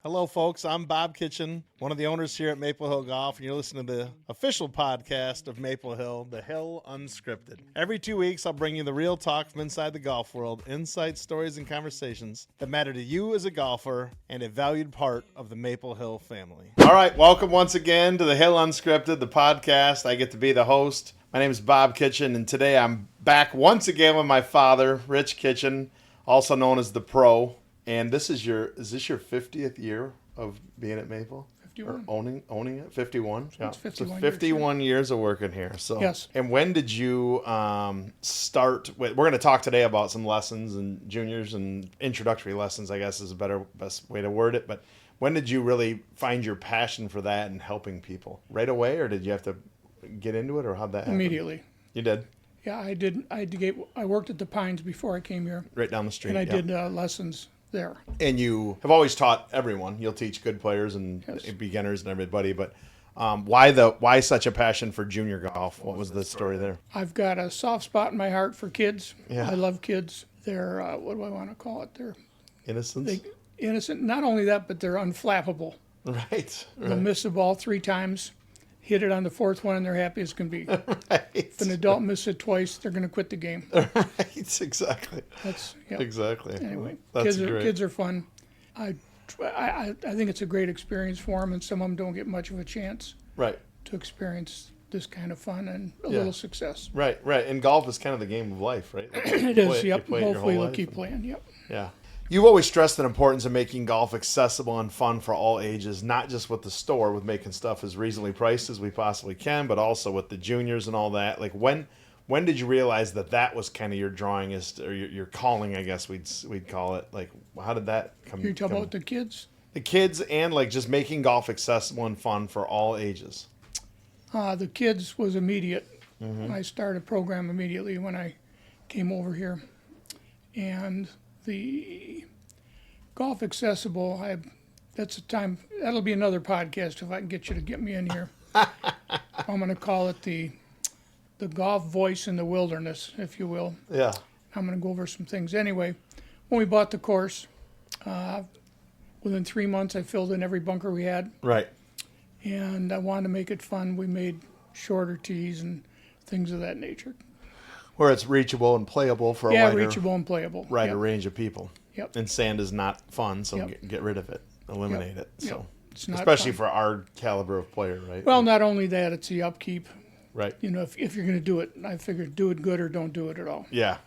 Hello, folks. I'm Bob Kitchen, one of the owners here at Maple Hill Golf, and you're listening to the official podcast of Maple Hill, the Hill Unscripted. Every 2 weeks, I'll bring you the real talk from inside the golf world, insights, stories, and conversations that matter to you as a golfer and a valued part of the Maple Hill family. All right, welcome once again to the Hill Unscripted, the podcast. I get to be the host. My name is Bob Kitchen, and today I'm back once again with my father, Rich Kitchen, also known as the Pro. And is this your 50th year of being at Maple? 51. Or owning it? 51? So it's 51 so 51 years of working here. So Yes. And when did you start with, we're going to talk today about some lessons and juniors and introductory lessons, I guess is a best way to word it. But when did you really find your passion for that and helping people? Right away, or did you have to get into it, or how'd that happen? Immediately. You did? Yeah, I did. I worked at the Pines before I came here, Right down the street. and I yeah. did lessons there. And you have always taught everyone. You'll teach good players and Yes. beginners and everybody. But why such a passion for junior golf? What was the story there? I've got a soft spot in my heart for kids. Yeah. I love kids. They're what do I want to call it? They're Innocence? innocent. Not only that, but they're unflappable. Right. They'll miss the ball 3 times, hit it on the 4th one, and they're happy as can be. Right. If an adult misses it twice, they're going to quit the game. Right. Exactly. That's Exactly. Anyway, That's great. kids are fun. I think it's a great experience for them, and some of them don't get much of a chance Right. to experience this kind of fun and a Yeah. little success. Right. Right. And golf is kind of the game of life, right? It is, yep. You play it your Hopefully whole we'll life. keep playing, yep. Yeah. You've always stressed the importance of making golf accessible and fun for all ages, not just with the store, with making stuff as reasonably priced as we possibly can, but also with the juniors and all that. Like when did you realize that was kind of your drawing, or your calling, I guess we'd call it? Like, how did that come? You're talking about the kids? The kids, and like just making golf accessible and fun for all ages. The kids was immediate. Mm-hmm. I started a program immediately when I came over here. And the golf accessible, that'll be another podcast if I can get you to get me in here. I'm going to call it the golf voice in the wilderness, if you will. Yeah. I'm going to go over some things. Anyway, when we bought the course, within 3 months I filled in every bunker we had, Right. and I wanted to make it fun. We made shorter tees and things of that nature. Where it's reachable and playable for a Yeah, wider, reachable and playable. wider Yep. range of people. Yep. And sand is not fun, so Yep. get rid of it, eliminate it. Yep. So, It's not especially fun. for our caliber of player, right? Well, not only that, it's the upkeep. Right. You know, if you're going to do it, I figured do it good or don't do it at all. Yeah,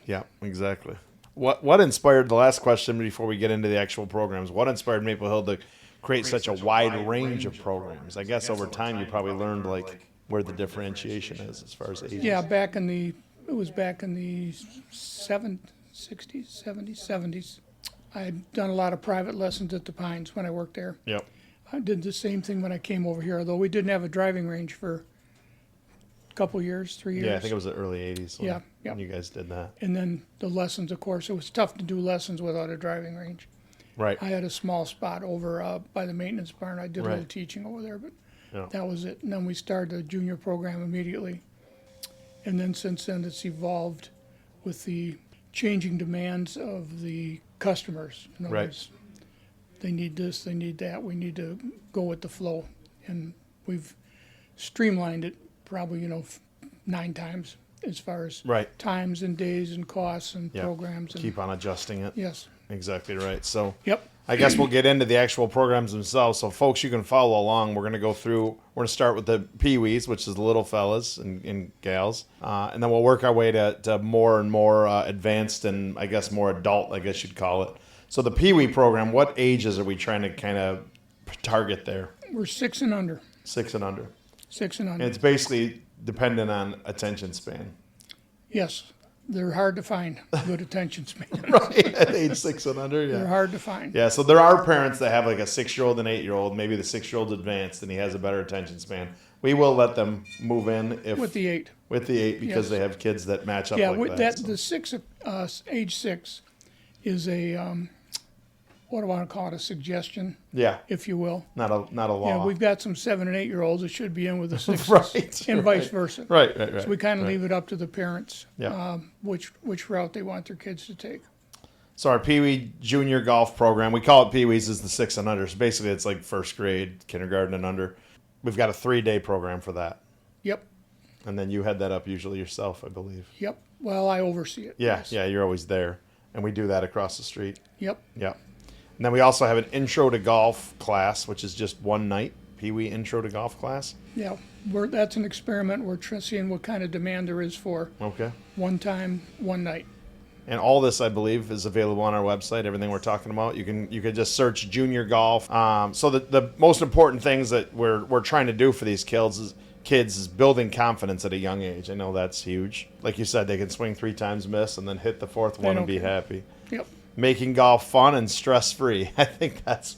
exactly. What inspired, the last question before we get into the actual programs, what inspired Maple Hill to create such a wide range of programs? I guess over time you probably learned like where the differentiation is as far as ages. Yeah, back in the 60s, 70s. I had done a lot of private lessons at the Pines when I worked there. Yep. I did the same thing when I came over here, although we didn't have a driving range for a couple years, 3 years. Yeah, I think it was the early 80s when, Yeah, yeah. when you guys did that. And then the lessons, of course, it was tough to do lessons without a driving range. Right. I had a small spot over by the maintenance barn. I did a little Right. teaching over there, but Yeah. that was it. And then we started the junior program immediately. And then since then, it's evolved with the changing demands of the customers. In other Right. words, they need this, they need that. We need to go with the flow. And we've streamlined it probably, 9 times as far as Right. times and days and costs and Yep. programs. And, Keep on adjusting it. yes. Exactly right. So Yep. I guess we'll get into the actual programs themselves. So, folks, you can follow along. We're going to go through. We're going to start with the peewees, which is the little fellas and gals, and then we'll work our way to more and more advanced and I guess more adult, I guess you'd call it. So, the peewee program, what ages are we trying to kind of target there? We're 6 and under. 6 and under. 6 and under. And it's basically dependent on attention span. Yes. They're hard to find, good attention span. Right, at age 6 and under, yeah. They're hard to find. Yeah, so there are parents that have like a 6-year-old and 8-year-old. Maybe the 6-year-old's advanced and he has a better attention span. We will let them move in if With the 8. with the 8 because Yes. they have kids that match up Yeah, like with that. that, the 6, age 6 is a, what do I want to call it, a suggestion, Yeah, if you will. not a law. Yeah, we've got some 7 and 8-year-olds that should be in with the 6s, Right, and right. vice versa. Right. So we kind of right. leave it up to the parents, Yeah. which route they want their kids to take. So our Pee Wee Junior Golf program, we call it Pee Wee's, is the 6 and under. So basically it's like first grade, kindergarten and under. We've got a 3-day program for that. Yep. And then you head that up usually yourself, I believe. Yep. Well, I oversee it. Yeah, yes. yeah, you're always there. And we do that across the street. Yep. Yeah. And then we also have an intro to golf class, which is just one night, Pee Wee intro to golf class. Yeah. That's an experiment. We're seeing what kind of demand there is for Okay. one time, one night. And all this, I believe, is available on our website. Everything we're talking about, you can just search junior golf. So the most important things that we're trying to do for these kids is building confidence at a young age. I know that's huge. Like you said, they can swing 3 times, miss, and then hit the 4th one and be happy. Yep. Making golf fun and stress-free. I think that's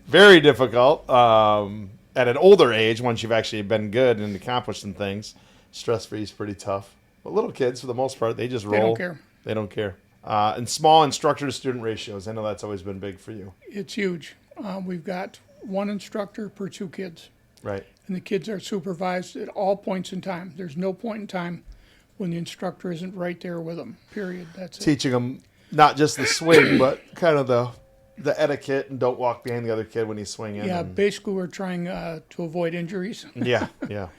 very difficult at an older age. Once you've actually been good and accomplished some things, stress-free is pretty tough. But little kids, for the most part, they just roll. They don't care. They don't care. And small instructor-to-student ratios. I know that's always been big for you. It's huge. We've got 1 instructor per 2 kids. Right. And the kids are supervised at all points in time. There's no point in time when the instructor isn't right there with them, period. That's it. Teaching them not just the swing, but kind of the etiquette, and don't walk behind the other kid when he's swinging. Yeah, basically we're trying to avoid injuries. Yeah,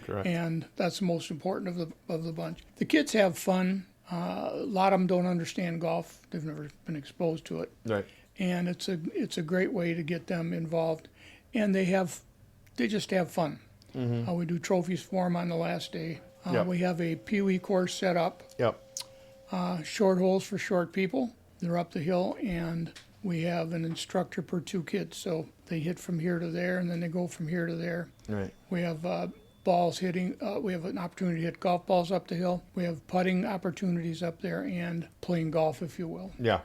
correct. And that's the most important of the bunch. The kids have fun. A lot of them don't understand golf. They've never been exposed to it. Right. And it's a great way to get them involved. And they just have fun. Mm-hmm. We do trophies for them on the last day. Yep. We have a Pee Wee course set up. Yep. Short holes for short people. They're up the hill, and we have an instructor per 2 kids. So they hit from here to there, and then they go from here to there. Right. We have balls hitting. We have an opportunity to hit golf balls up the hill. We have putting opportunities up there and playing golf, if you will. Yeah.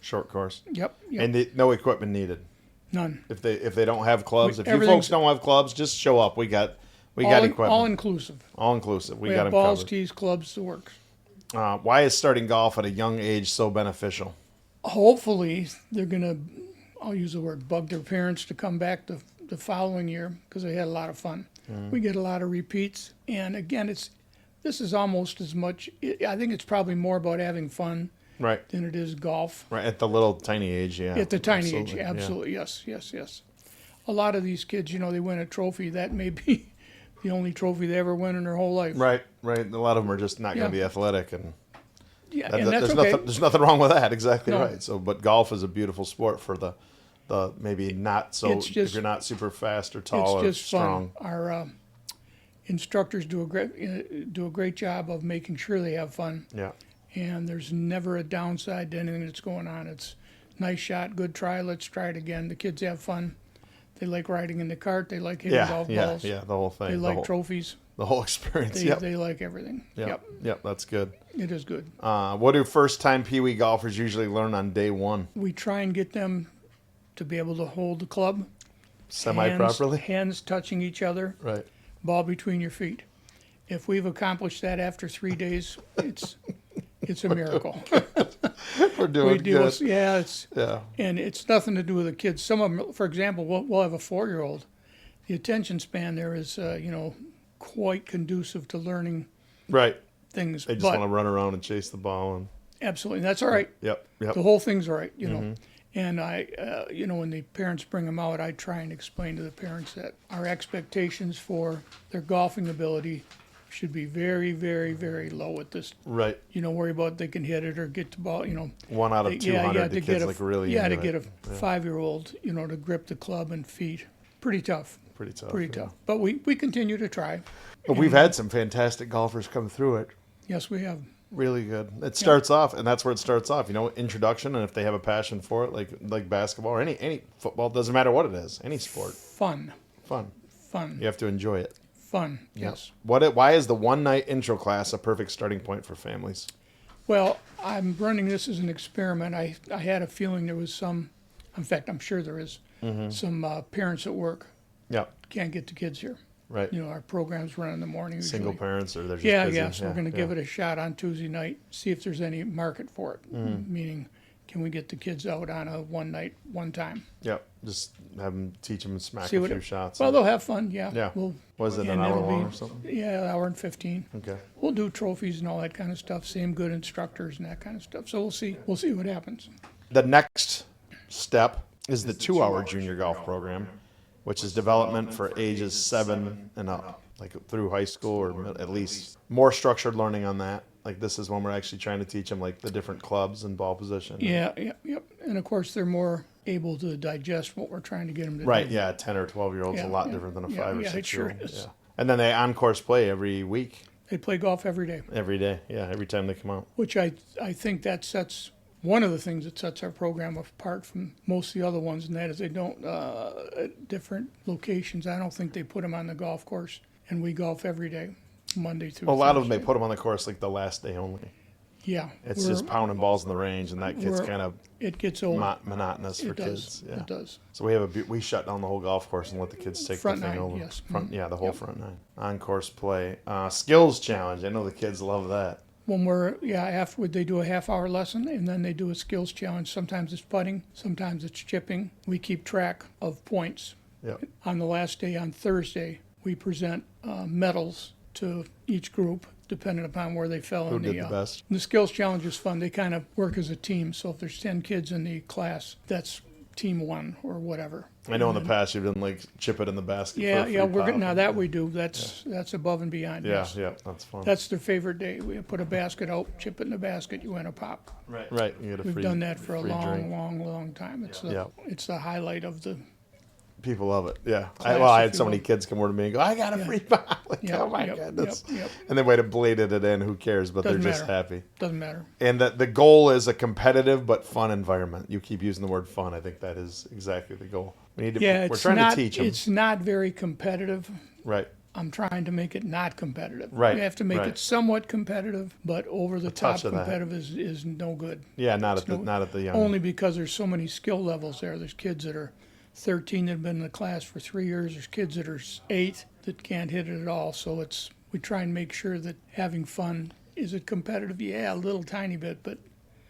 Short course. Yep. And no equipment needed. None. If they don't have clubs, if you everything's- folks don't have clubs, just show up. We got equipment. All inclusive. All inclusive. We got have them balls, covered. tees, clubs, the works. Why is starting golf at a young age so beneficial? Hopefully, they're going to, I'll use the word, bug their parents to come back the following year because they had a lot of fun. We get a lot of repeats. And again, this is almost as much, I think it's probably more about having fun Right. than it is golf. Right. At the little tiny age, yeah. At the tiny age, yeah. absolutely, yes. A lot of these kids, they win a trophy. That may be the only trophy they ever win in their whole life. Right. A lot of them are just not going to Yeah. be athletic, and Yeah, and that's okay. there's nothing wrong with that. Exactly No. right. So, but golf is a beautiful sport for the maybe not so. It's just- if you're not super fast or tall or It's just strong. fun. Our instructors do a great job of making sure they have fun, Yeah. and there's never a downside to anything that's going on. It's nice shot, good try, let's try it again. The kids have fun. They like riding in the cart. They like hitting golf balls. Yeah. The whole thing. They like trophies. the whole experience. They like everything. Yep. That's good. It is good. What do first-time Pee Wee golfers usually learn on day one? We try and get them to be able to hold the club Semi-properly? hands touching each other, Right. ball between your feet. If we've accomplished that after 3 days, it's a miracle. We're doing good. Yeah, Yeah. and it's nothing to do with the kids. Some of them, for example, we'll have a 4-year-old. The attention span there is, quite conducive to learning Right. things. They just but want to run around and chase the ball. And absolutely, that's all right. Yep. The whole thing's all right, And I, when the parents bring them out, I try and explain to the parents that our expectations for their golfing ability should be very, very, very low at this. Right. Worry about they can hit it or get the ball. 1 out of 200. The to kids get like really to into get it. a 5-year-old, to grip the club and feet. Pretty tough. Pretty tough. Pretty yeah. tough. But we continue to try. But we've had some fantastic golfers come through it. Yes, we have. Really good. It starts off, and that's where it starts off. Introduction, and if they have a passion for it, like basketball or any football, doesn't matter what it is, any sport. Fun. You have to enjoy it. Fun. Yes. Why is the one-night intro class a perfect starting point for families? Well, I'm running this as an experiment. I had a feeling there was some, in fact, I'm sure there is, some parents at work Yeah. can't get the kids here. Right. Our programs run in the morning usually. Single parents, or they're just Yeah, busy. so we're going to give it a shot on Tuesday night, see if there's any market for it. Meaning, can we get the kids out on a one night, one time? Yep. Just have them teach them smack See a what few it- shots. Well, they'll have fun, yeah. Yeah. We'll, Was it an and hour it'll long be- or something? Yeah, an hour and 15. Okay. We'll do trophies and all that kind of stuff. Same good instructors and that kind of stuff. So we'll see. We'll see what happens. The next step is the 2-hour junior golf program, which is development for ages 7 and up, like through high school or at least more structured learning on that. Like this is when we're actually trying to teach them like the different clubs and ball position. Yeah, yep. And of course, they're more able to digest what we're trying to get them to Right, do. yeah, a 10 or 12-year-old's a lot Yeah, different than a yeah, 5 or yeah, it 6 sure year old. is. Yeah. And then they on-course play every week, They play golf every day, every day. Yeah, every time they come out. which I think that sets one of the things that sets our program apart from most of the other ones, and that is they don't, at different locations, I don't think they put them on the golf course, and we golf every day, Monday through A lot of them, Thursday. they put them on the course like the last day only. Yeah. It's just pounding balls in the range, and that gets we're- kind of It gets old. monotonous for It does. kids. Yeah. It does. So we shut down the whole golf course and let the kids take Front the thing nine, over. yes. Front, Mhm. yeah, the whole front 9. On-course play. Skills challenge. I know the kids love that. When after they do a half-hour lesson, and then they do a skills challenge. Sometimes it's putting, sometimes it's chipping. We keep track of points. Yep. On the last day, on Thursday, we present medals to each group, depending upon where they fell Who in did the best? The skills challenge is fun. They kind of work as a team. So if there's 10 kids in the class, that's team 1 or whatever. I know in the past you've done like chip it in the basket. Yeah, for a yeah, free we're pop. good. Now that we do, that's above and beyond. Yeah, Yes. yeah, that's fun. That's their favorite day. We put a basket out, chip it in the basket, you win a pop. right. You get a We've free, done that for a free drink. long time. Yeah. It's the highlight of the. People love it. Yeah. Class, I if had you so many will. kids come over to me and go, I got a free pop. Like, Yep, oh my yep, goodness. yep. And they might have bladed it in. Who cares? But Doesn't they're just matter. happy. Doesn't matter. And the goal is a competitive but fun environment. You keep using the word fun. I think that is exactly the goal. We need to. Yeah, we're it's trying not. to teach them. It's not very competitive. Right. I'm trying to make it not competitive. Right, We have to make right. it somewhat competitive, but over the top touch of that. competitive is no good. Yeah. Not at the young. Only because there's so many skill levels there. There's kids that are 13 that have been in the class for 3 years. There's kids that are 8 that can't hit it at all. So we try and make sure that having fun. Is it competitive? Yeah, a little tiny bit, but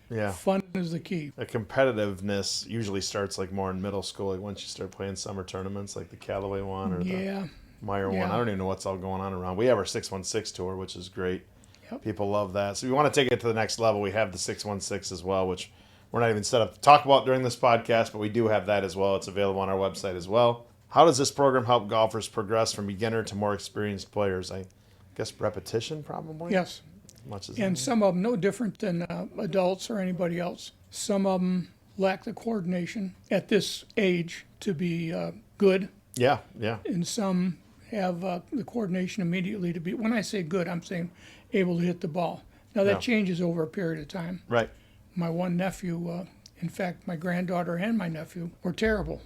Yeah. fun is the key. The competitiveness usually starts like more in middle school. Like once you start playing summer tournaments, like the Callaway one or the Yeah. Meyer one. Yeah. I don't even know what's all going on around. We have our 616 tour, which is great. Yep. People love that. So we want to take it to the next level. We have the 616 as well, which we're not even set up to talk about during this podcast, but we do have that as well. It's available on our website as well. How does this program help golfers progress from beginner to more experienced players? I guess repetition, probably. Yes. Much as And some of them no different than adults or anybody else. Some of them lack the coordination at this age to be good, yeah. and some have the coordination immediately to be. When I say good, I'm saying able to hit the ball. Now that Yeah. changes over a period of time. Right. My one nephew, in fact, my granddaughter and my nephew were terrible.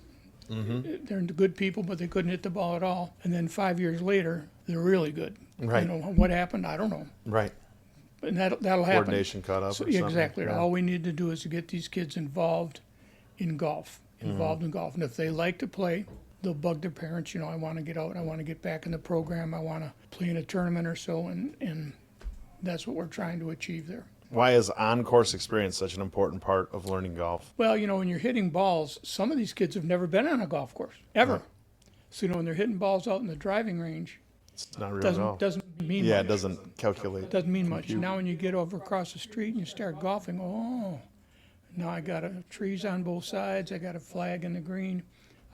Mm-hmm. They're good people, but they couldn't hit the ball at all. And then 5 years later, they're really good. Right. You know what happened? I don't know. Right. And that'll happen. Coordination caught up. So, or something. exactly. Yeah. All we need to do is to get these kids involved in golf. And if they like to play, they'll bug their parents. I want to get out. I want to get back in the program. I want to play in a tournament or so. And that's what we're trying to achieve there. Why is on-course experience such an important part of learning golf? Well, when you're hitting balls, some of these kids have never been on a golf course, ever. Right. So, when they're hitting balls out in the driving range, It's not real golf. doesn't mean Yeah, much. it doesn't calculate. Doesn't mean much. Now when you get over across the street and you start golfing, now I got trees on both sides. I got a flag in the green.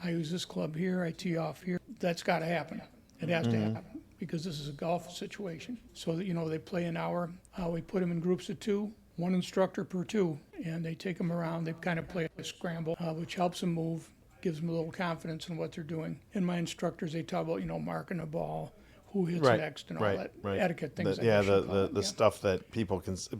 I use this club here. I tee off here. That's got to happen. It has to happen because this is a golf situation. So that they play an hour. We put them in groups of 2, one instructor per 2, and they take them around. They kind of play a scramble, which helps them move, gives them a little confidence in what they're doing. And my instructors, they talk about marking a ball, who hits Right, next, and all right, that right. etiquette things. The stuff that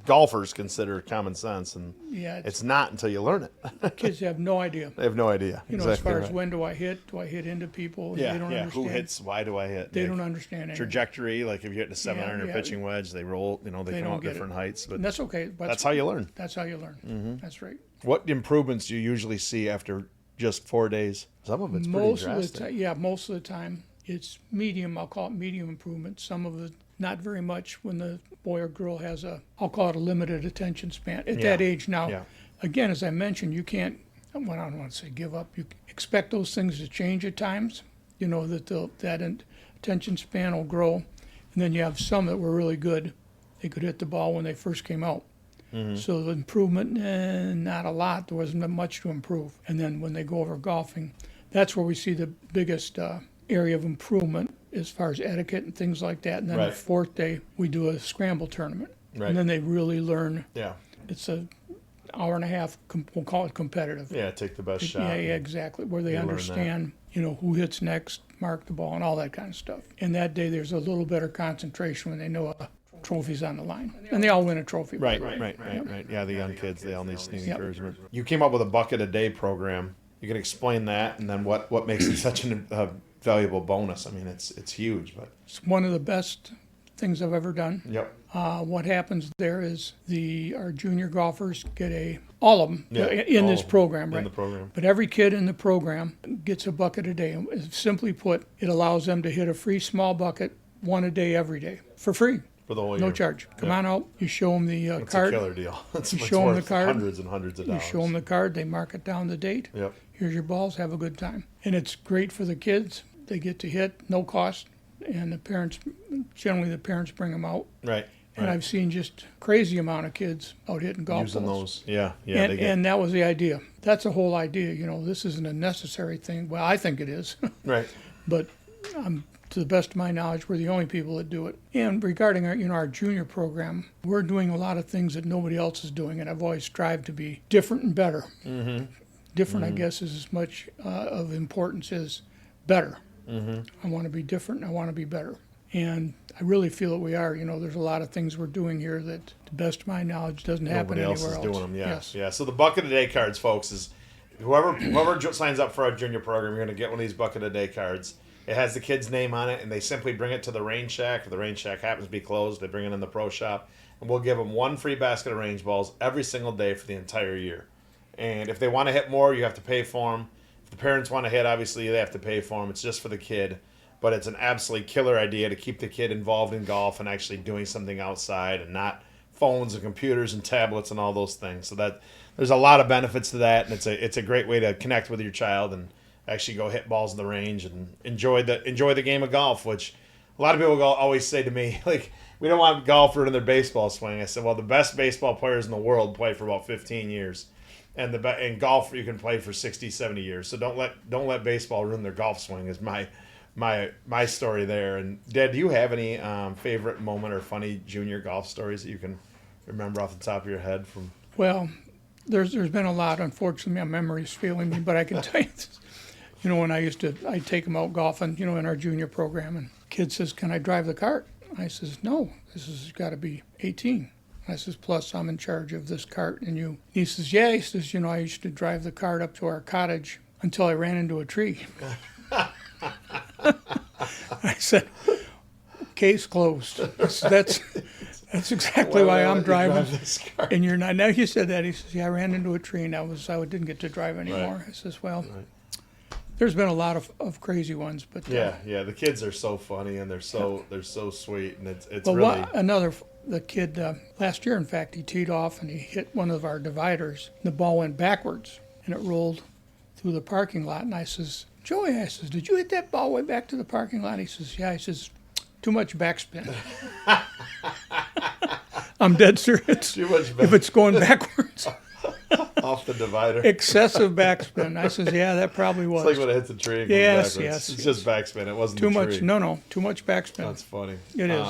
golfers consider common sense, and Yeah, it's not until you learn it. kids have no idea. They have no idea. As Exactly far as right. when do I hit into people? Yeah, They don't yeah. understand. Who hits? Why do I hit? They Like, don't understand anything. trajectory. Like if you're hitting a 700 yeah. pitching wedge, they roll. They They come don't out get different it. heights. But And that's okay. But that's how you learn. That's how you learn. That's right. What improvements do you usually see after just 4 days? Some of it's pretty Most of drastic. the time, most of the time it's medium. I'll call it medium improvement. Some of it not very much when the boy or girl has I'll call it a limited attention span. At that age now, Yeah. again, as I mentioned, you can't, well, I don't want to say give up. You expect those things to change at times. You know, that attention span will grow. And then you have some that were really good. They could hit the ball when they first came out. So the improvement, not a lot. There wasn't much to improve. And then when they go over golfing, that's where we see the biggest area of improvement as far as etiquette and things like that. And then the fourth day, we do a scramble tournament. And then they really learn. Yeah. It's an hour and a half, we'll call it competitive. Yeah, take the best shot. Yeah, exactly. Where they understand, you know, who hits next, mark the ball, and all that kind of stuff. And that day, there's a little better concentration when they know a trophy's on the line. And they all win a trophy. Right. Yeah, the young kids, they all need encouragement. You came up with a bucket a day program. You can explain that, and then what makes it such a valuable bonus? I mean, it's huge, but it's one of the best things I've ever done. Yep. What happens there is our junior golfers get all of them in this program, right? In the program. But every kid in the program gets a bucket a day. Simply put, it allows them to hit a free small bucket, one a day every day for free. For the whole year. No charge. Come on out. You show them the it's card. It's a killer deal. You show them the card. Hundreds and hundreds of dollars. You show them the card. They mark it down the date. Yep. Here's your balls. Have a good time. And it's great for the kids. They get to hit, no cost. And the parents bring them out. Right. And I've seen just crazy amount of kids out hitting golf using balls. Those. Yeah. And that was the idea. That's the whole idea. You know, this isn't a necessary thing. Well, I think it is. Right. But to the best of my knowledge, we're the only people that do it. And regarding our junior program, we're doing a lot of things that nobody else is doing, and I've always strived to be different and better. Different, I guess, is as much of importance as better. I want to be different, and I want to be better. And I really feel that we are. You know, there's a lot of things we're doing here that, to the best of my knowledge, doesn't happen anywhere else. Nobody else is doing them, Yes. Yeah. So the bucket a day cards, folks, is whoever signs up for our junior program, you're going to get one of these bucket a day cards. It has the kid's name on it, and they simply bring it to the range shack. If the range shack happens to be closed, they bring it in the pro shop, and we'll give them one free basket of range balls every single day for the entire year. And if they want to hit more, you have to pay for them. If the parents want to hit, obviously they have to pay for them. It's just for the kid. But it's an absolutely killer idea to keep the kid involved in golf and actually doing something outside and not phones and computers and tablets and all those things. So that there's a lot of benefits to that, and it's a great way to connect with your child and actually go hit balls in the range and enjoy the game of golf, which a lot of people always say to me, like, we don't want golf ruining their baseball swing. I said, well, the best baseball players in the world play for about 15 years. And in golf, you can play for 60, 70 years. So don't let baseball ruin their golf swing is my story there. And Dad, do you have any favorite moment or funny junior golf stories that you can remember off the top of your head from? Well, there's been a lot. Unfortunately, my memory's failing me, but I can tell you this. You know, when I'd take them out golfing, you know, in our junior program, and kid says, "Can I drive the cart?" I says, "No, this has got to be 18." I says, "Plus, I'm in charge of this cart, and you." He says, "Yeah." He says, "You know, I used to drive the cart up to our cottage until I ran into a tree." I said, "Case closed." That's exactly why I'm driving. This cart? And you're not. Now you said that. He says, "Yeah, I ran into a tree, and I didn't get to drive anymore." Right. I says, "Well." Right. There's been a lot of crazy ones, but yeah, the kids are so funny and they're so sweet, and it's well, really the kid last year, in fact, he teed off and he hit one of our dividers. The ball went backwards and it rolled through the parking lot. And I says, "Joey," I says, "did you hit that ball way back to the parking lot?" He says, "Yeah." He says, "Too much backspin." I'm dead serious. Too much if it's going backwards. Off the divider. Excessive backspin. I says, "Yeah, that probably was." It's like when it hits a tree and goes backwards. It's just backspin. It wasn't too the much. tree. No, too much backspin. That's funny. It is.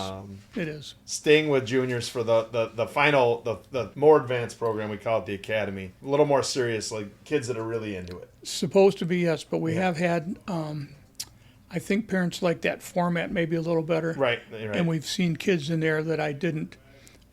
It is. Staying with juniors for the final, the more advanced program, we call it the academy. A little more serious, like kids that are really into it. Supposed to be, yes, but we have had. I think parents like that format maybe a little better. Right. And we've seen kids in there that I didn't.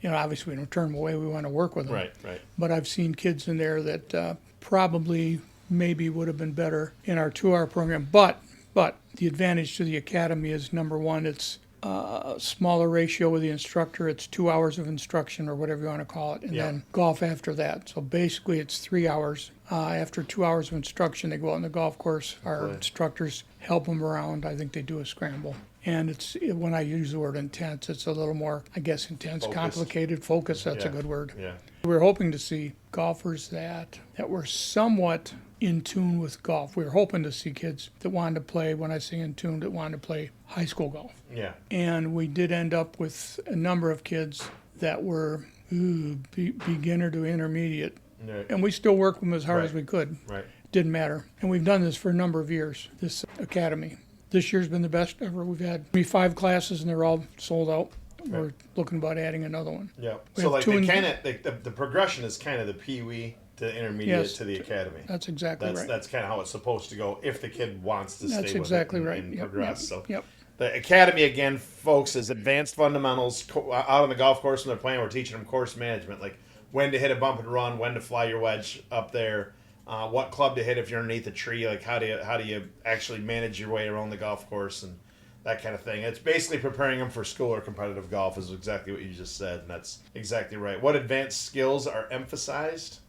You know, obviously we don't turn them away. We want to work with them. Right. But I've seen kids in there that probably maybe would have been better in our 2-hour program. But the advantage to the academy is, number one, it's a smaller ratio with the instructor. It's 2 hours of instruction or whatever you want to call it, and then golf after that. So basically it's 3 hours. After 2 hours of instruction, they go out on the golf course. Our instructors help them around. I think they do a scramble. And when I use the word intense, it's a little more, I guess, intense, focused. Complicated, focused. That's a good word. Yeah. We're hoping to see golfers that were somewhat in tune with golf. We were hoping to see kids that wanted to play, when I say in tune, that wanted to play high school golf. Yeah. And we did end up with a number of kids that were beginner to intermediate. Right. And we still worked them as hard as Right. we could. Right. Didn't matter. And we've done this for a number of years, this academy. This year's been the best ever. We've had 5 classes and they're all sold out. We're looking about adding another one. Yeah. We So have like the progression is kind of the pee-wee to intermediate Yes. to the academy. That's exactly right. That's kind of how it's supposed to go if the kid wants to That's stay exactly with it right. and Yep, progress. yep, So yep. the academy, again, folks, is advanced fundamentals out on the golf course when they're playing. We're teaching them course management, like when to hit a bump and run, when to fly your wedge up there, what club to hit if you're underneath a tree, like how do you actually manage your way around the golf course and that kind of thing. It's basically preparing them for school or competitive golf is exactly what you just said, and that's exactly right. What advanced skills are emphasized?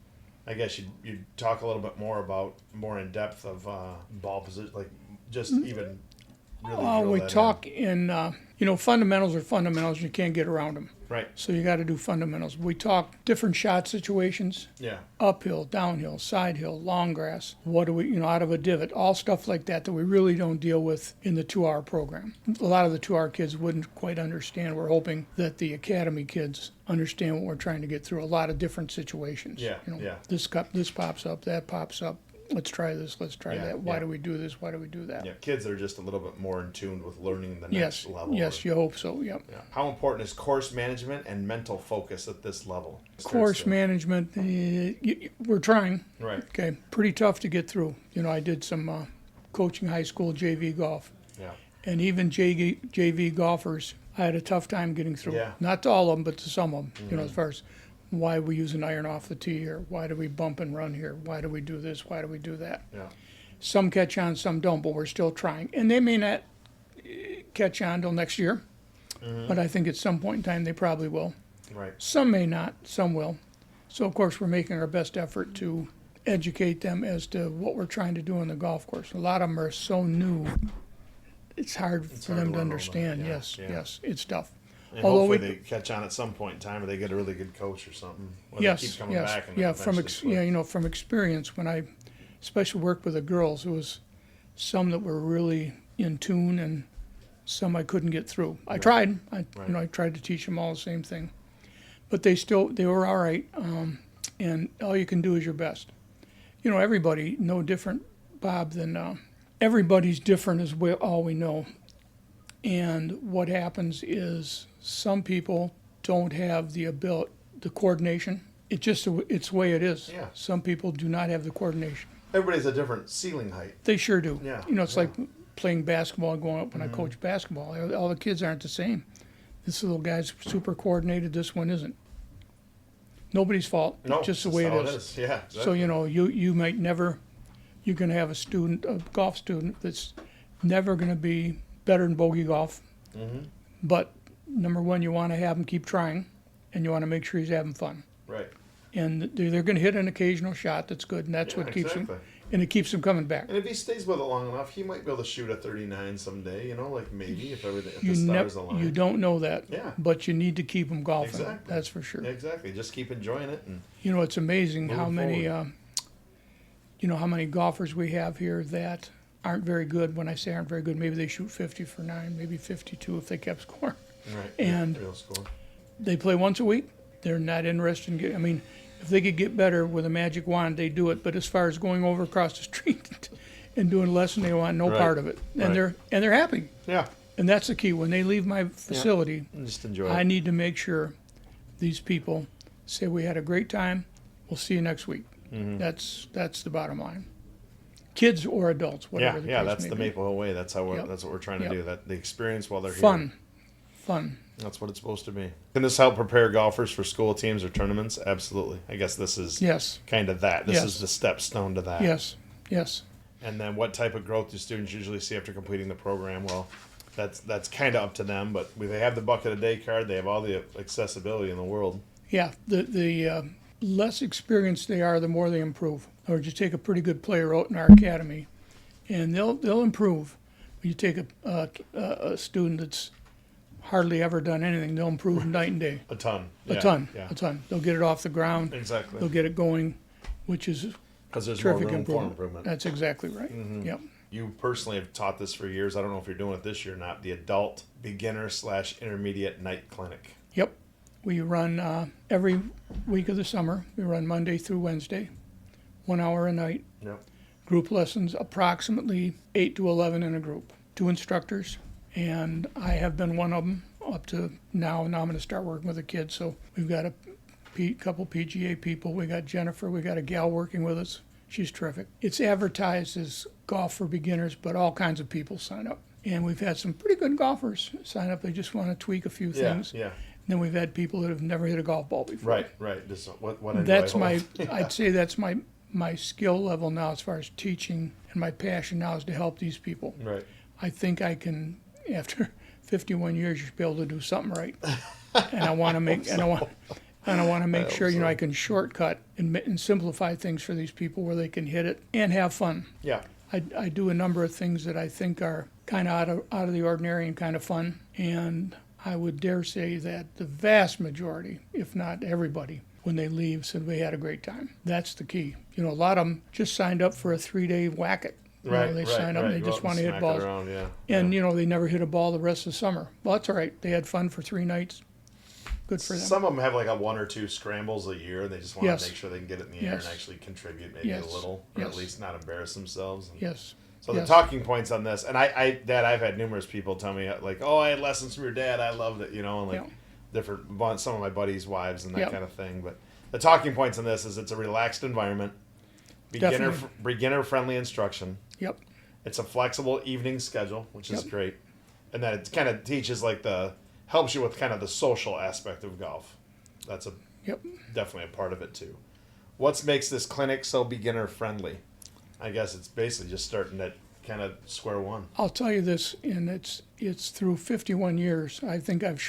I guess you'd talk a little bit more in depth of ball position, like just even really drill We that talk in, fundamentals are fundamentals. You can't get around them. Right. So you got to do fundamentals. We talk different shot situations, Yeah. uphill, downhill, side hill, long grass. What do we, out of a divot, all stuff like that we really don't deal with in the 2-hour program. A lot of the 2-hour kids wouldn't quite understand. We're hoping that the academy kids understand what we're trying to get through. A lot of different situations. Yeah, yeah. This pops up, that pops up. Let's try this. Let's try Yeah, that. Why yeah. do we do this? Why do we do that? Yeah. Kids are just a little bit more in tune with learning the Yes. next level. Yes, you hope so. Yep. Yeah. How important is course management and mental focus at this level? Course management, we're trying. Right. Okay, pretty tough to get through. I did some coaching high school JV golf, Yeah. and even JV golfers, I had a tough time getting through. Yeah. Not to all of them, but to some of them. As far as why we use an iron off the tee here, why do we bump and run here, why do we do this, why do we do that? Yeah. Some catch on, some don't, but we're still trying. And they may not catch on till next year, but I think at some point in time they probably will. Right. Some may not, some will. So, of course, we're making our best effort to educate them as to what we're trying to do on the golf course. A lot of them are so new, it's hard for hard them to to learn all understand. that. Yeah, Yes, yeah. yes, it's tough. And Although hopefully we- they catch on at some point in time, or they get a really good coach or something. Or they Yes, keep coming yes, back and yeah. eventually click. From experience, when I especially worked with the girls, there was some that were really in tune, and some I couldn't get through. I tried. I tried to teach them all the same thing, but they were all right. And all you can do is your best. Everybody no different, Bob, than everybody's different is all we know. And what happens is some people don't have the coordination. It's the way it is. Yeah. Some people do not have the coordination. Everybody's a different ceiling height. They sure do. Yeah, It's like playing basketball and going up when I coach basketball. All the kids aren't the same. This little guy's super coordinated. This one isn't. Nobody's fault. No, It's just the that's way how it is. Yeah. So, you might never, you're going to have a golf student that's never going to be better than bogey golf. But number one, you want to have him keep trying, and you want to make sure he's having fun. Right. And they're going to hit an occasional shot that's good, and that's Yeah, what keeps exactly. him, and it keeps him coming back. And if he stays with it long enough, he might be able to shoot a 39 someday. Like maybe if the You stars align. you don't know that, Yeah. but you need to keep him golfing. Exactly. That's for sure. Exactly. Just keep enjoying it. And It's amazing how Moving many, forward. how many golfers we have here that aren't very good. When I say aren't very good, maybe they shoot 50 for 9, maybe 52 if they kept scoring. right. And- real score. They play once a week. They're not interested in getting, if they could get better with a magic wand, they do it. But as far as going over across the street and doing a lesson, they want no Right. part of it. And Right. they're happy. Yeah. And that's the key. When they leave my facility, Just enjoy I it. need to make sure these people say we had a great time. We'll see you next week. Mm-hmm. That's the bottom line. Kids or adults, Yeah. whatever the Yeah. case That's may the be. Maple Hill way. That's how Yep. that's what we're trying to Yep. do. That the experience while they're here. Fun. That's what it's supposed to be. Can this help prepare golfers for school teams or tournaments? Absolutely. I guess this is Yes. kind of that. This Yes. is the stepstone to that. Yes. And then what type of growth do students usually see after completing the program? Well, that's kind of up to them, but they have the bucket a day card. They have all the accessibility in the world. Yeah. The less experienced they are, the more they improve. Or you take a pretty good player out in our academy, and they'll improve. You take a student that's hardly ever done anything. They'll improve night and day. A ton. A ton. They'll get it off the ground. Exactly. They'll get it going, which is Because there's more terrific room for improvement. improvement. That's exactly right. Yep. You personally have taught this for years. I don't know if you're doing it this year or not. The adult beginner/intermediate night clinic. Yep. We run every week of the summer. We run Monday through Wednesday, 1 hour a night. Yep. Group lessons, approximately 8 to 11 in a group. 2 instructors, and I have been one of them up to now. Now I'm going to start working with the kids. So we've got a couple PGA people. We got Jennifer. We got a gal working with us. She's terrific. It's advertised as golf for beginners, but all kinds of people sign up. And we've had some pretty good golfers sign up. They just want to tweak a few things. Yeah. And then we've had people that have never hit a golf ball before. Right. This, what end That's do I hold? I'd say that's my skill level now as far as teaching, and my passion now is to help these people. Right. I think I can, after 51 years, you should be able to do something right. And I want to make, and I want to make sure, I can shortcut and simplify things for these people where they can hit it and have fun. Yeah. I do a number of things that I think are kind of out of the ordinary and kind of fun. And I would dare say that the vast majority, if not everybody, when they leave, said we had a great time. That's the key. A lot of them just signed up for a 3-day whack-it. They sign up and they just want to hit balls. Around, And, they never hit a ball the rest of the summer. Well, that's all right. They had fun for 3 nights. Good for them. Some of them have like a 1 or 2 scrambles a year. They just want Yes. to make sure they can get it in the air and actually contribute maybe Yes. a little, or Yes. at least not embarrass themselves. And Yes. so the talking points on this, and I've had numerous people tell me like, oh, I had lessons from your dad. I loved it, and like different, some of my buddies' wives and that kind of thing. But the talking points on this is it's a relaxed environment, beginner friendly instruction. Yep. It's a flexible evening schedule, which is great. And then it kind of teaches helps you with kind of the social aspect of golf. That's definitely a part of it too. What makes this clinic so beginner friendly? I guess it's basically just starting at kind of square one. I'll tell you this, and it's through 51 years. I think I've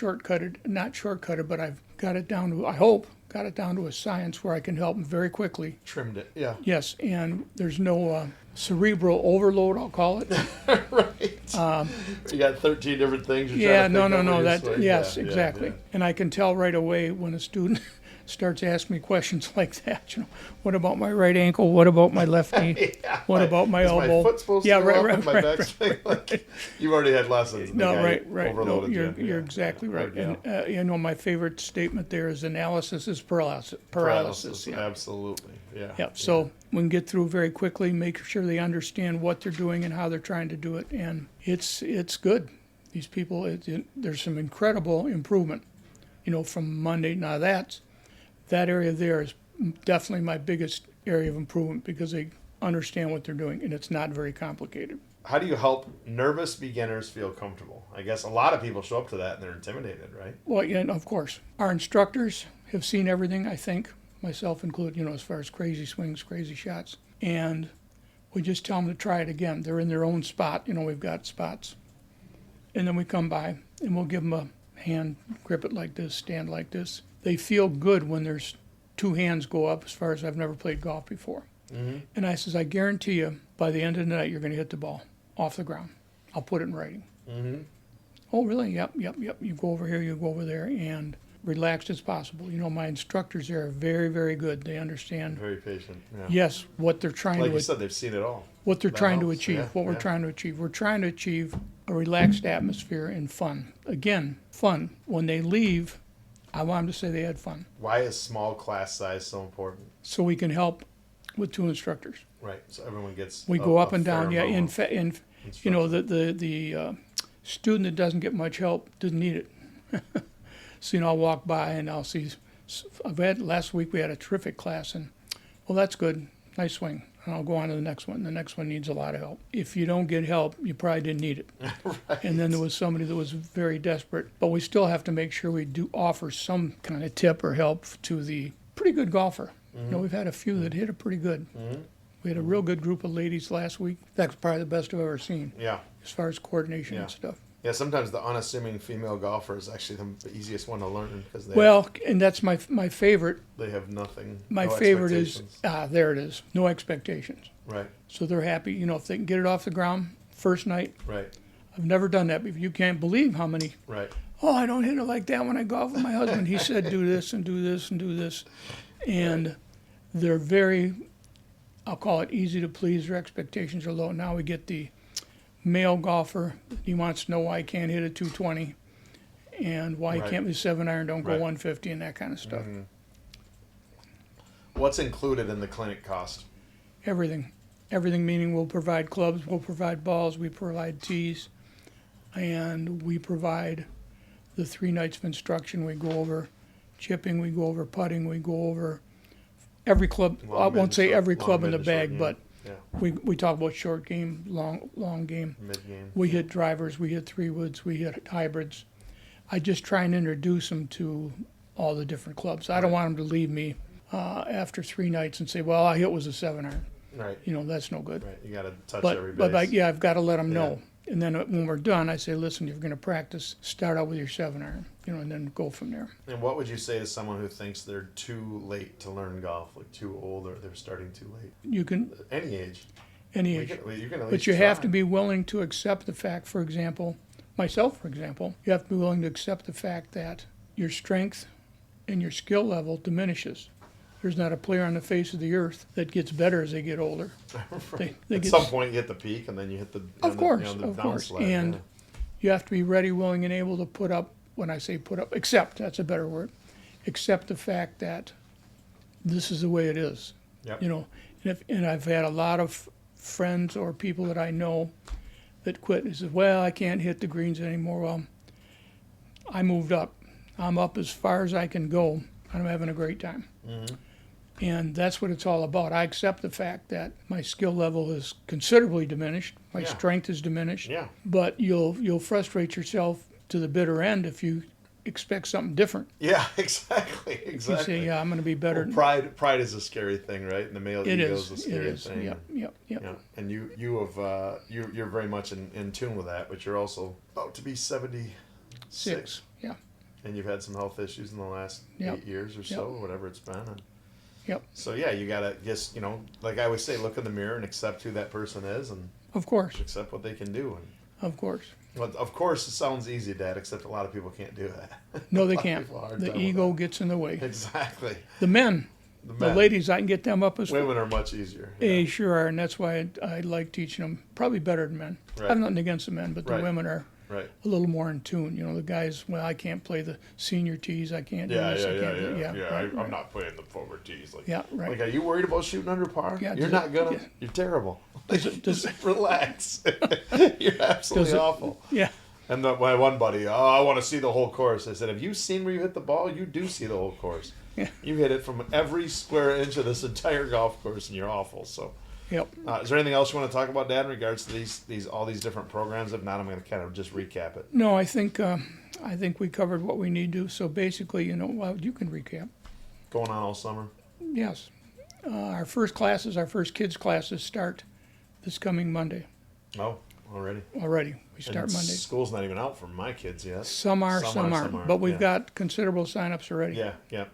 not shortcutted, but I've got it down to, I hope, got it down to a science where I can help them very quickly. Trimmed it, yeah. Yes, and there's no cerebral overload, I'll call it. Right. You got 13 different things. You're trying to think of Yes, exactly. Yeah. And I can tell right away when a student starts asking me questions like that. What about my right ankle? What about my left knee? What about my elbow? My foot supposed to go up? My back's like, you've already had lessons. No, right. No, Overloaded you're exactly right. And my favorite statement there is analysis is paralysis. Yeah. Absolutely. Yeah. Yeah. So we can get through very quickly, make sure they understand what they're doing and how they're trying to do it, and it's good. These people, there's some incredible improvement. From Monday. Now that area there is definitely my biggest area of improvement because they understand what they're doing and it's not very complicated. How do you help nervous beginners feel comfortable? I guess a lot of people show up to that and they're intimidated, right? Well, yeah, of course. Our instructors have seen everything, I think, myself included, as far as crazy swings, crazy shots. And we just tell them to try it again. They're in their own spot. We've got spots. And then we come by and we'll give them a hand, grip it like this, stand like this. They feel good when there's 2 hands go up, as far as I've never played golf before. Mm-hmm. And I says, I guarantee you, by the end of the night, you're going to hit the ball off the ground. I'll put it in writing. Mm-hmm. Oh, really? Yep. You go over here, you go over there, and relaxed as possible. My instructors there are very, very good. They understand. Very patient. Yeah. Yes, what they're trying to. Like you said, they've seen it all. What they're trying to achieve. We're trying to achieve. We're trying to achieve a relaxed atmosphere and fun. Again, fun. When they leave, I want them to say they had fun. Why is small class size so important? So we can help with 2 instructors. Right. So everyone gets. We go up and down. Yeah. The student that doesn't get much help doesn't need it. So I'll walk by and I'll see. Last week we had a terrific class, and that's good, nice swing. And I'll go on to the next one. The next one needs a lot of help. If you don't get help, you probably didn't need it. Right. And then there was somebody that was very desperate. But we still have to make sure we do offer some kind of tip or help to the pretty good golfer. Mm-hmm. We've had a few that hit it pretty good. Mm-hmm. We had a real good group of ladies last week. That's probably the best I've ever seen. Yeah. As far as coordination and stuff. Yeah, sometimes the unassuming female golfer is actually the easiest one to learn because and that's my favorite. They have nothing. My favorite is there it is. No expectations. Right. So they're happy. If they can get it off the ground first night. Right. I've never done that before. You can't believe how many. Right. Oh, I don't hit it like that when I golf with my husband. He said, do this and do this and do this. And they're very, I'll call it easy to please. Their expectations are low. Now we get the male golfer. He wants to know why he can't hit a 220 and why he can't be 7-iron, don't go 150 and that kind of stuff. Mm-hmm. What's included in the clinic cost? Everything. Everything meaning we'll provide clubs, we'll provide balls, we provide tees, and we provide the 3 nights of instruction. We go over chipping, we go over putting, we go over every club. I won't say every club in the bag, but we talk about short game, long game. Mid game. We hit drivers, we hit 3-woods, we hit hybrids. I just try and introduce them to all the different clubs. I don't want them to leave me after 3 nights and say, well, all I hit was a 7-iron. Right. You know, that's no good. Right. You got to touch every base. But I've got to let them know. And then when we're done, I say, listen, if you're going to practice, start out with your 7-iron, and then go from there. And what would you say to someone who thinks they're too late to learn golf, like too old, or they're starting too late? You can Any age. any age. You can at But least you have try. to be willing to accept the fact, for example, myself, for example, you have to be willing to accept the fact that your strength and your skill level diminishes. There's not a player on the face of the earth that gets better as they get older. Right. They At get some point, you hit the peak, and then you hit the Of course, the of down course. slide, And you have to be ready, willing, and able to put up, when I say put up, accept, that's a better word, accept the fact that this is the way it is. Yep. You know, and I've had a lot of friends or people that I know that quit. They said, well, I can't hit the greens anymore. Well, I moved up. I'm up as far as I can go. I'm having a great time. Mm-hmm. And that's what it's all about. I accept the fact that my skill level is considerably diminished. My strength is diminished. Yeah. But you'll frustrate yourself to the bitter end if you expect something different. Yeah, exactly. You Exactly. say, yeah, I'm going to be better. Well, pride is a scary thing, right? And the male It ego is. is a It scary is. thing. Yep. Yeah. And you're very much in tune with that, but you're also about to be 76. 6. Yeah. And you've had some health issues in the last 8 years or so, or whatever it's been. And Yep. so yeah, you gotta just, like I always say, look in the mirror and accept who that person is, and Of course. accept what they can do. And Of course. well, of course, it sounds easy, Dad, except a lot of people can't do that. No, they A lot of can't. people have a hard The time with ego that. gets in the way. Exactly. The men, The the men. ladies, I can get them up as Women are much easier. They sure are, and that's why I like teaching them. Probably better than men. I Right. have nothing against the men, but the Right. women are Right. a little more in tune. The guys, well, I can't play the senior tees. I can't do this. I can't do right, I'm not playing the forward tees. Like, Yeah, right. Like, are you worried about shooting under par? Yeah, You're does not it- gonna. yeah. You're terrible. Does Just relax. You're absolutely Does it- awful. Yeah, And my one buddy, I want to see the whole course. I said, have you seen where you hit the ball? You do see the whole course. Yeah. You hit it from every square inch of this entire golf course, and you're awful. So, yep. is there anything else you want to talk about, Dad, in regards to all these different programs? If not, I'm going to kind of just recap it. No, I think we covered what we need to. So basically, well, you can recap. Going on all summer. Yes. Our first kids' classes start this coming Monday Oh, already. already. We start And Monday. School's not even out for my kids yet. Some are, some aren't. But we've got considerable signups already. Yeah.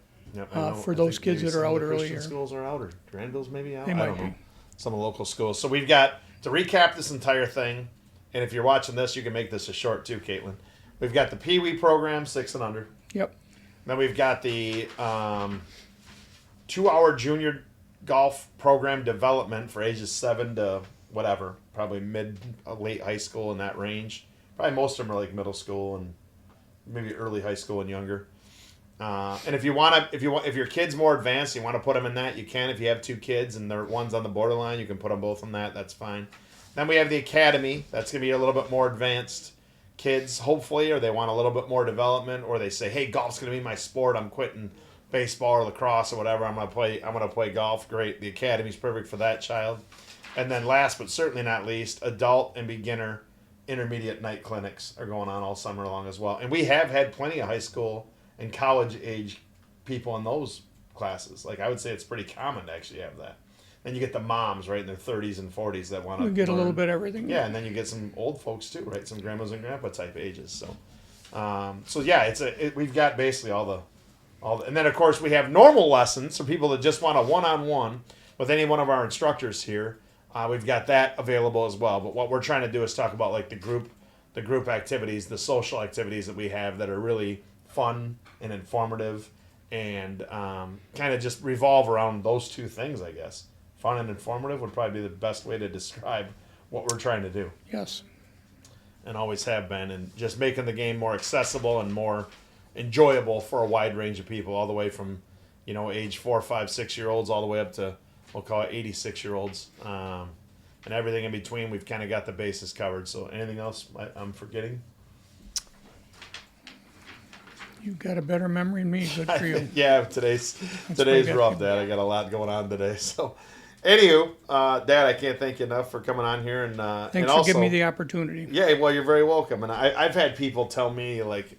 For those kids that are out earlier. Christian schools are out, or Granville's maybe out. They I might don't know. be. Some of the local schools. So we've got to recap this entire thing. And if you're watching this, you can make this a short too, Caitlin. We've got the Pee Wee program, 6 and under. Yep. Then we've got the 2-hour junior golf program development for ages 7 to whatever, probably late high school in that range. Probably most of them are like middle school and maybe early high school and younger. And if your kid's more advanced, you want to put them in that, you can. If you have 2 kids and one's on the borderline, you can put them both in that. That's fine. Then we have the academy. That's going to be a little bit more advanced kids, hopefully, or they want a little bit more development, or they say, hey, golf's going to be my sport. I'm quitting baseball or lacrosse or whatever. I'm going to play golf. Great. The academy's perfect for that child. And then last but certainly not least, adult and beginner intermediate night clinics are going on all summer long as well. And we have had plenty of high school and college age people in those classes. Like, I would say it's pretty common to actually have that. Then you get the moms, right, in their 30s and 40s that want to We get a little bit of everything. Yeah, and then you get some old folks too, right? Some grandmas and grandpa type ages. So yeah, we've got basically all the, and then of course we have normal lessons for people that just want a one-on-one with any one of our instructors here. We've got that available as well. But what we're trying to do is talk about like the group the group activities, the social activities that we have that are really fun and informative, and kind of just revolve around those two things, I guess. Fun and informative would probably be the best way to describe what we're trying to do. Yes. And always have been, and just making the game more accessible and more enjoyable for a wide range of people, all the way from, age 4, 5, 6-year-olds all the way up to, we'll call it 86-year-olds, and everything in between. We've kind of got the bases covered. So anything else I'm forgetting? You've got a better memory than me. Good for you. Yeah, today's rough, Dad. I got a lot going on today. So, anywho, Dad, I can't thank you enough for coming on here, and Thanks and for also, giving me the opportunity. Yeah, well, you're very welcome. And I've had people tell me, like,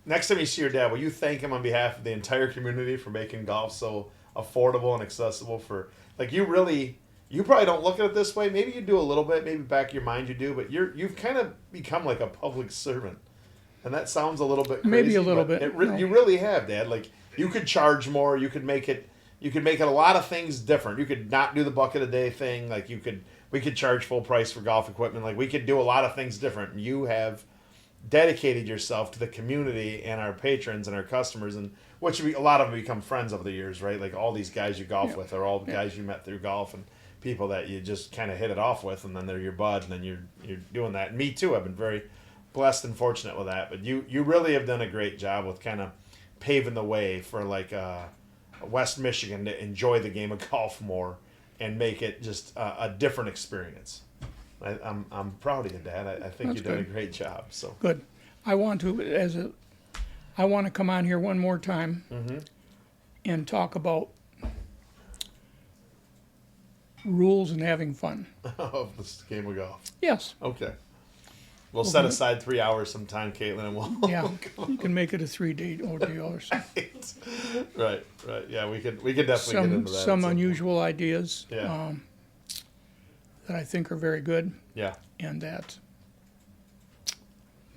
next time you see your dad, will you thank him on behalf of the entire community for making golf so affordable and accessible for, like, you probably don't look at it this way. Maybe you do a little bit. Maybe back of your mind you do, but you've kind of become like a public servant. And that sounds a little bit crazy. Maybe a little bit. No. You really have, Dad. Like, you could charge more. You could make it a lot of things different. You could not do the bucket a day thing. Like, we could charge full price for golf equipment. Like, we could do a lot of things different. You have dedicated yourself to the community and our patrons and our customers, and a lot of them become friends over the years, right? Like, all these guys you golf with are all guys you met through golf, and people that you just kind of hit it off with, and then they're your bud, and then you're doing that. And me too. I've been very blessed and fortunate with that, but you really have done a great job with kind of paving the way for, like, West Michigan to enjoy the game of golf more and make it just a different experience. I'm proud of you, Dad. I think you've done a great job. So good. I want to come on here one more time and talk about rules and having fun of this game of golf. Yes. Okay. We'll set aside 3 hours sometime, Caitlin, and we'll you can make it a 3-day ordeal or something. Right. Yeah, we could definitely get into that. Some unusual ideas that I think are very good. Yeah. And that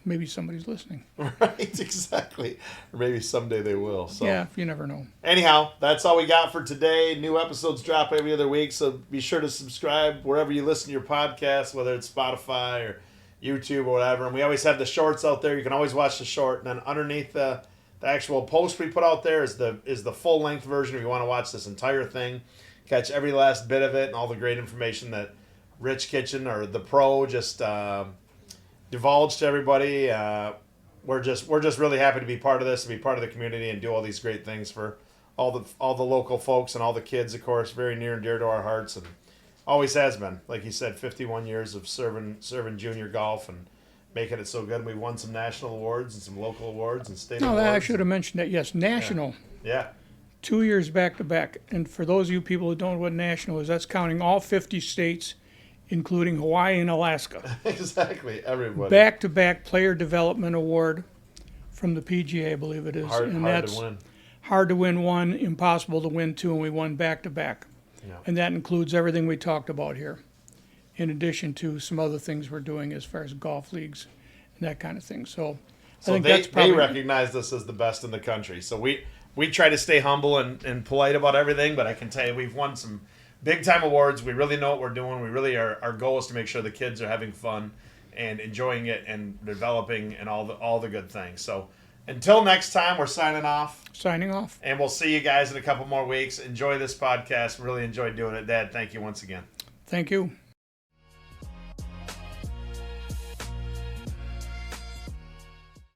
maybe somebody's listening. Right, exactly. Or maybe someday they will. So. Yeah, you never know. Anyhow, that's all we got for today. New episodes drop every other week, so be sure to subscribe wherever you listen to your podcast, whether it's Spotify or YouTube or whatever. And we always have the shorts out there. You can always watch the short. And then underneath the actual post we put out there is the full length version if you want to watch this entire thing. Catch every last bit of it and all the great information that Rich Kitchen or the pro just divulged to everybody. We're just really happy to be part of this and be part of the community and do all these great things for all the local folks and all the kids, of course, very near and dear to our hearts, and always has been. Like you said, 51 years of serving junior golf and making it so good. We've won some national awards and some local awards and state awards. No, I should have mentioned that. Yes, national. Yeah. 2 years back to back. And for those of you people who don't know what national is, that's counting all 50 states, including Hawaii and Alaska. Exactly, everybody. Back-to-back Player Development Award from the PGA, I believe it is. Hard to win. Hard to win one, impossible to win two, and we won back-to-back. Yeah. And that includes everything we talked about here, in addition to some other things we're doing as far as golf leagues and that kind of thing. So I think that's probably... they recognize us as the best in the country. So we try to stay humble and polite about everything, but I can tell you we've won some big-time awards. We really know what we're doing. We really our goal is to make sure the kids are having fun and enjoying it and developing and all the good things. So until next time, we're signing off. And we'll see you guys in a couple more weeks. Enjoy this podcast. Really enjoyed doing it. Dad, thank you once again. Thank you.